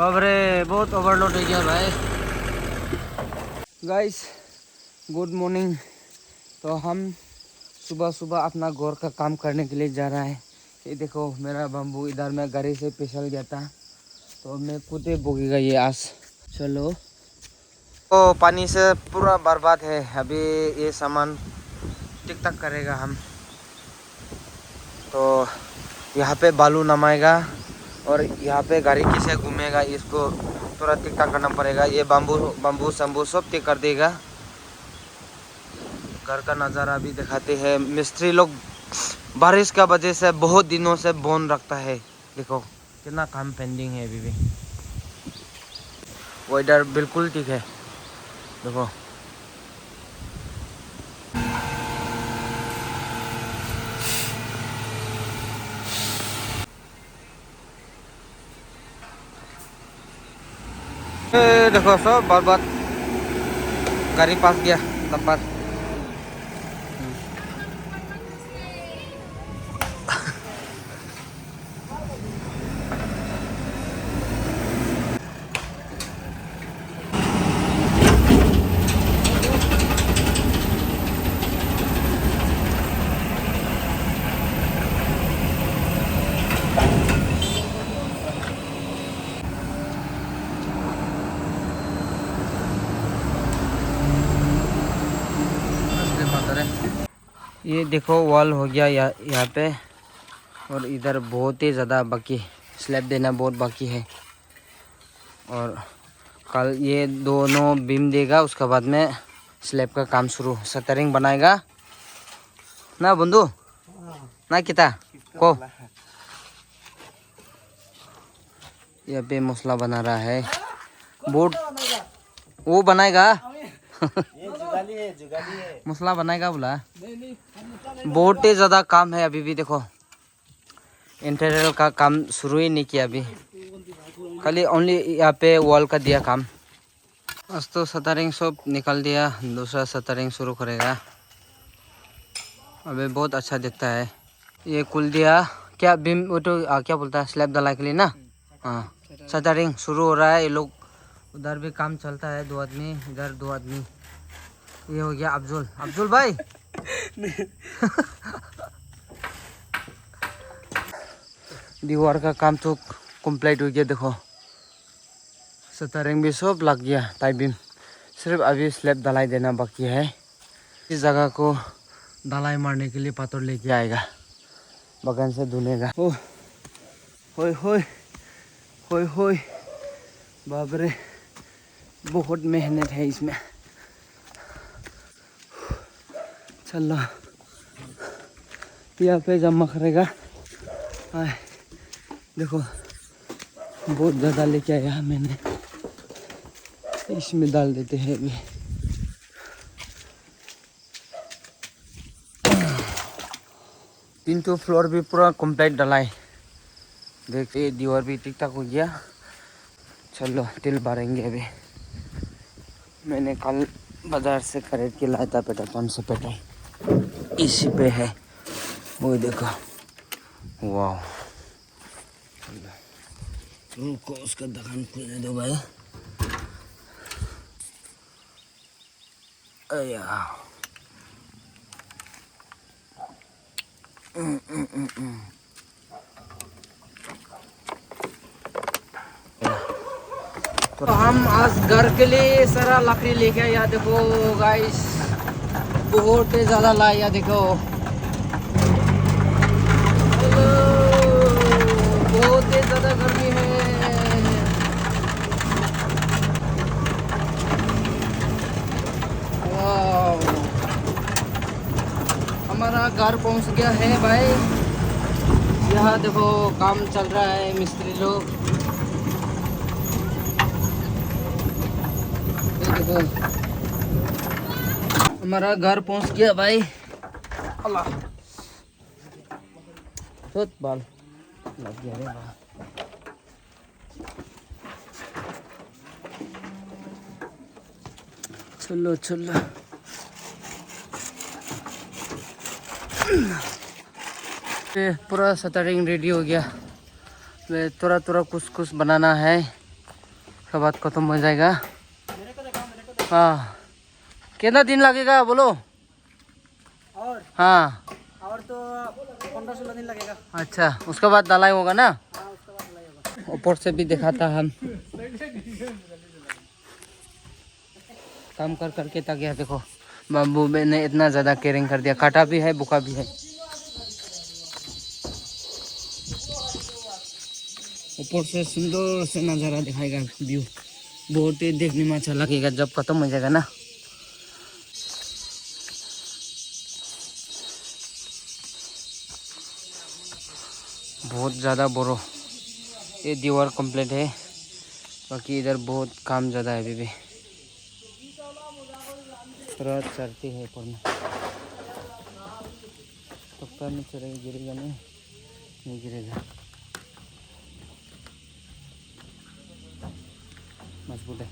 बाबरे बहुत ओवरलोड हो गया भाई। Guys good morning. तो हम सुबह सुबह अपना घोर का काम करने के लिए जा रहा है। ये देखो मेरा बम्बू इधर में गाड़ी से फिसल गया था तो मैं खुद ही बोगेगा ये आज। चलो तो पानी से पूरा बर्बाद है। अभी ये सामान टिक टक करेगा हम। तो यहाँ पे बालू नमाएगा और यहाँ पे गाड़ी कैसे घूमेगा इसको थोड़ा टिक टक करना पड़ेगा। ये बम्बू शम्बू सब टिक कर देगा। घर का नज़ारा भी दिखाते हैं। मिस्त्री लोग बारिश का वजह से बहुत दिनों से बोन रखता है। देखो कितना काम पेंडिंग है अभी भी। वेदर बिल्कुल ठीक है देखो। देखो सब बर्बाद। गाड़ी पास गया नंबर। ये देखो वॉल हो गया यहाँ पे। और इधर बहुत ही ज़्यादा बाकी स्लैब देना बहुत बाकी है। और कल ये दोनों बीम देगा उसके बाद में स्लैब का काम शुरू। शटरिंग बनाएगा ना बंधु ना किता को। यहाँ पे मसला बना रहा है। बोर्ड वो बनाएगा मसला बनाएगा बोला। बहुत ही ज़्यादा काम है अभी भी। देखो इंटीरियर का काम शुरू ही नहीं किया अभी। खाली ओनली यहाँ पे वॉल का दिया काम। बस तो शटरिंग सब निकाल दिया। दूसरा शटरिंग शुरू करेगा। अभी बहुत अच्छा दिखता है। ये कुल दिया क्या बीम वो तो क्या बोलता है स्लैब डाला के लिए ना। हाँ शटरिंग शुरू हो रहा है। ये लोग उधर भी काम चलता है। 2 आदमी इधर 2 आदमी। ये हो गया अफजुल भाई दीवार का काम तो कंप्लीट हो गया। देखो शटरिंग भी सब लग गया। टाई बीम सिर्फ अभी स्लैब ढलाई देना बाकी है। इस जगह को ढलाई मारने के लिए पत्थर लेके आएगा बगन से धुनेगा। ओ होय होय होय होय बाप रे बहुत मेहनत है इसमें। चलो यहाँ पे जमा करेगा। देखो बहुत ज़्यादा लेके आया मैंने। इसमें डाल देते हैं अभी। तीन तो फ्लोर भी पूरा कंप्लीट डलाई। देखिए दीवार भी ठीक ठाक हो गया। चलो तिल भरेंगे अभी। मैंने कल बाजार से खरीद के लाया था पेट्रोल पंप से पेट्रोल। इसी पे है वो देखो। वाह रुको उसका दुकान खुलने दो भाई। अया तो हम आज घर के लिए सारा लकड़ी लेके आया। देखो गाइस बहुत ही ज़्यादा लाया। देखो बहुत ही ज़्यादा गर्मी है। हमारा घर पहुंच गया है भाई। यहाँ देखो काम चल रहा है मिस्त्री लोग। देखो हमारा घर पहुंच गया भाई। अल्लाह बहुत बाल लग गया रे बाल। चलो चलो पूरा शटरिंग रेडी हो गया। थोड़ा थोड़ा कुछ बनाना है। उसके बाद खत्म हो जाएगा। हाँ, कितना दिन लगेगा बोलो? और हाँ, और तो 15-16 दिन लगेगा। अच्छा, उसके बाद दलाई होगा ना? हाँ, उसके बाद ढलाई होगा। ऊपर से भी दिखाता हम काम कर करके तक गया। देखो बाबू ने इतना ज़्यादा केयरिंग कर दिया, काटा भी है बुका भी है। ऊपर से सुंदर से नज़ारा दिखाएगा, व्यू बहुत ही देखने में अच्छा लगेगा जब खत्म हो जाएगा ना। बहुत ज़्यादा बड़ो ये दीवार कंप्लीट है, बाकी इधर बहुत काम ज़्यादा है अभी भी। रात चढ़ती है ऊपर में, पक्का में चढ़ेगा, गिरेगा नहीं गिरेगा, मजबूत है।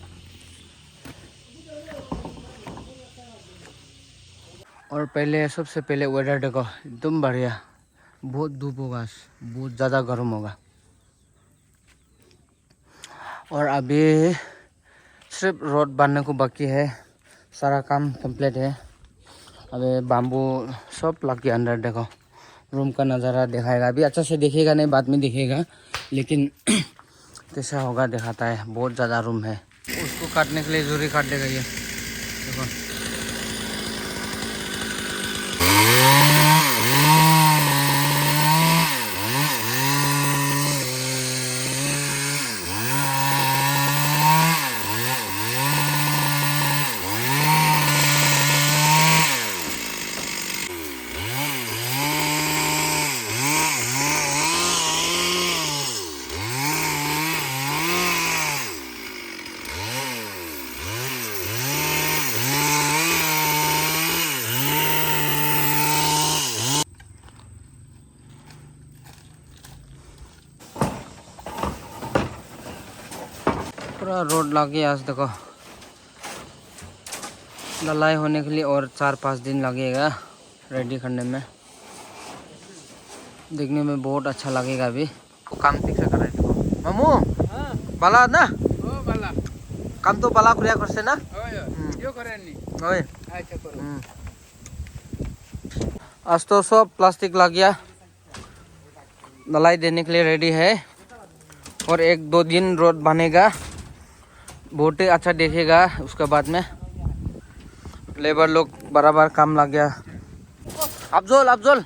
और पहले सबसे पहले वेदर देखो एकदम बढ़िया, बहुत धूप होगा, बहुत ज़्यादा गर्म होगा। और अभी सिर्फ रोड बनने को बाकी है, सारा काम कंप्लीट है। अभी बाम्बू सब लग के अंदर देखो, रूम का नज़ारा दिखाएगा। अभी अच्छा से दिखेगा नहीं, बाद में दिखेगा, लेकिन कैसा होगा दिखाता है। बहुत ज़्यादा रूम है, उसको काटने के लिए जरूरी काट देगा ये देखो। पूरा रोड लगे आज देखो, ढलाई होने के लिए और 4-5 दिन लगेगा रेडी करने में। देखने में बहुत अच्छा लगेगा। अभी काम ठीक से कर रहे देखो मामू। हाँ, बाला ना ओ बाला काम तो बाला कुरिया करसे ना। यो करेनी ओए अच्छा करो। आज तो सब प्लास्टिक लग गया, ढलाई देने के लिए रेडी है। और 1-2 दिन रोड बनेगा, बहुत ही अच्छा देखेगा। उसके बाद में लेबर लोग बराबर काम लग गया। अफजल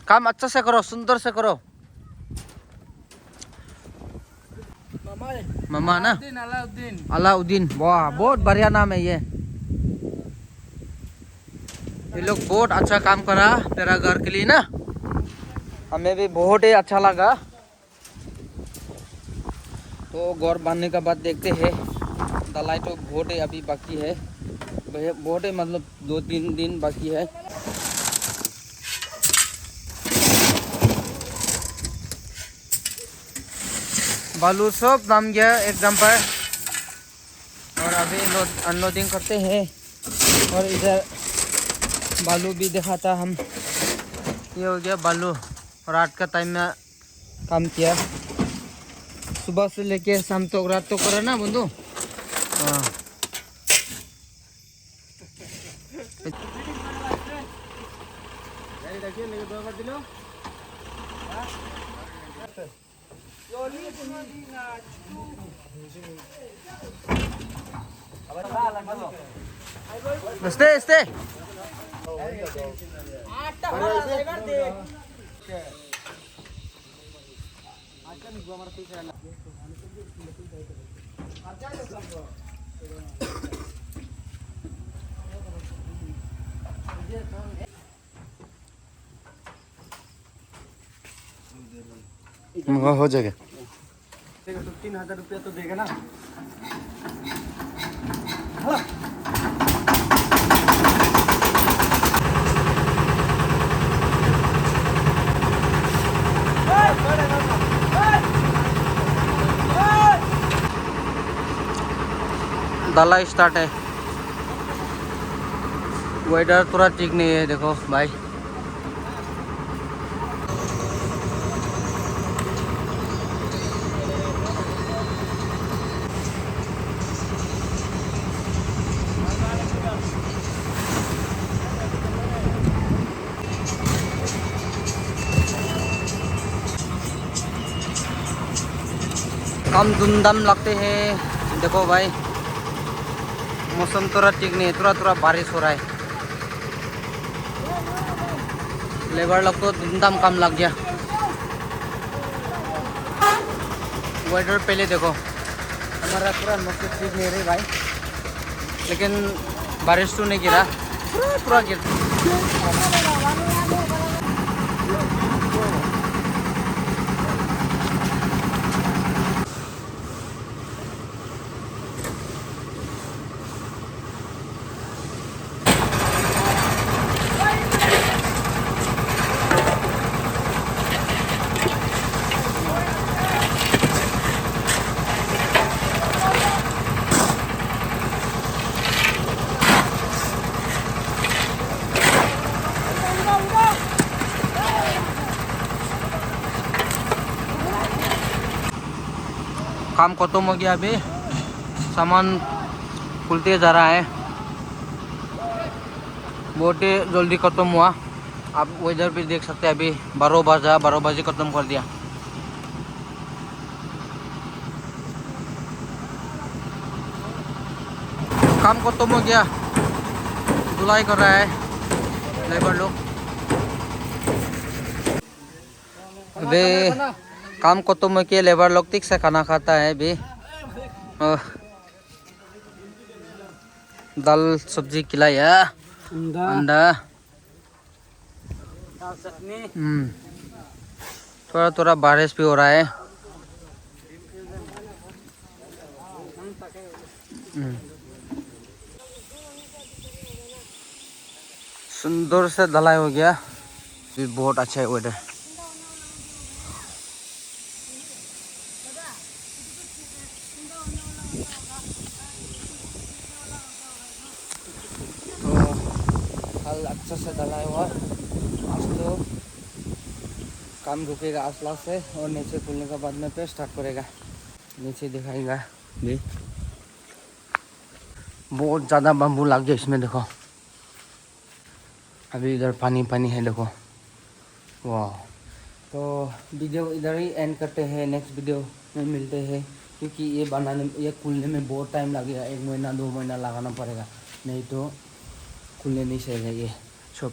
काम अच्छा से करो, सुंदर से करो। मामा ना अलाउद्दीन, वाह बहुत बढ़िया नाम है ये लोग बहुत अच्छा काम करा तेरा घर के लिए ना, हमें भी बहुत ही अच्छा लगा। तो घर बनने का बाद देखते हैं, ढलाई तो बहुत ही अभी बाकी है, बहुत ही मतलब 2-3 दिन बाकी है। बालू सब नाम गया एकदम पर, और अभी अनलोडिंग करते हैं। और इधर बालू भी दिखाता हम, ये हो गया बालू। रात का टाइम में काम किया, सुबह से लेके शाम तक रात तो करा ना बंधु। हाँ स्टे हो जाएगा। 3,000 रुपया तो देगा ना। डाला स्टार्ट है। वेदर थोड़ा ठीक नहीं है देखो भाई, काम धूमधाम लगते हैं। देखो भाई मौसम थोड़ा ठीक नहीं है, थोड़ा थोड़ा बारिश हो रहा है। लेबर लोग तो धूमधाम काम लग गया। वेदर पहले देखो, हमारा पूरा मौसम ठीक नहीं रही भाई, लेकिन बारिश तो नहीं गिरा, पूरा पूरा गिर। काम खत्म हो गया, अभी सामान खुलते जा रहा है। बहुत ही जल्दी खत्म हुआ। आप वेदर भी देख सकते हैं, अभी 12 बजे खत्म कर दिया। काम खत्म हो गया, धुलाई कर रहा है लेबर लोग। अभी काम खत्म हो गया, लेबर लोग ठीक से खाना खाता है। अभी दाल सब्जी खिलाया, अंडा, थोड़ा थोड़ा बारिश भी हो रहा है। सुंदर से ढलाई हो गया। बहुत अच्छा है वेदर। तो कल अच्छा से ढलाई हुआ। आज तो काम रुकेगा असला से, और नीचे खुलने के बाद में फिर स्टार्ट करेगा। नीचे दिखाएगा भी, बहुत ज़्यादा बम्बू लग गया इसमें। देखो अभी इधर पानी पानी है, देखो। वाह, तो वीडियो इधर ही एंड करते हैं। नेक्स्ट वीडियो में मिलते हैं, क्योंकि ये बनाने, ये खुलने में बहुत टाइम लगेगा। 1 महीना 2 महीना लगाना पड़ेगा, नहीं तो खुलने नहीं सकेगा ये शॉप।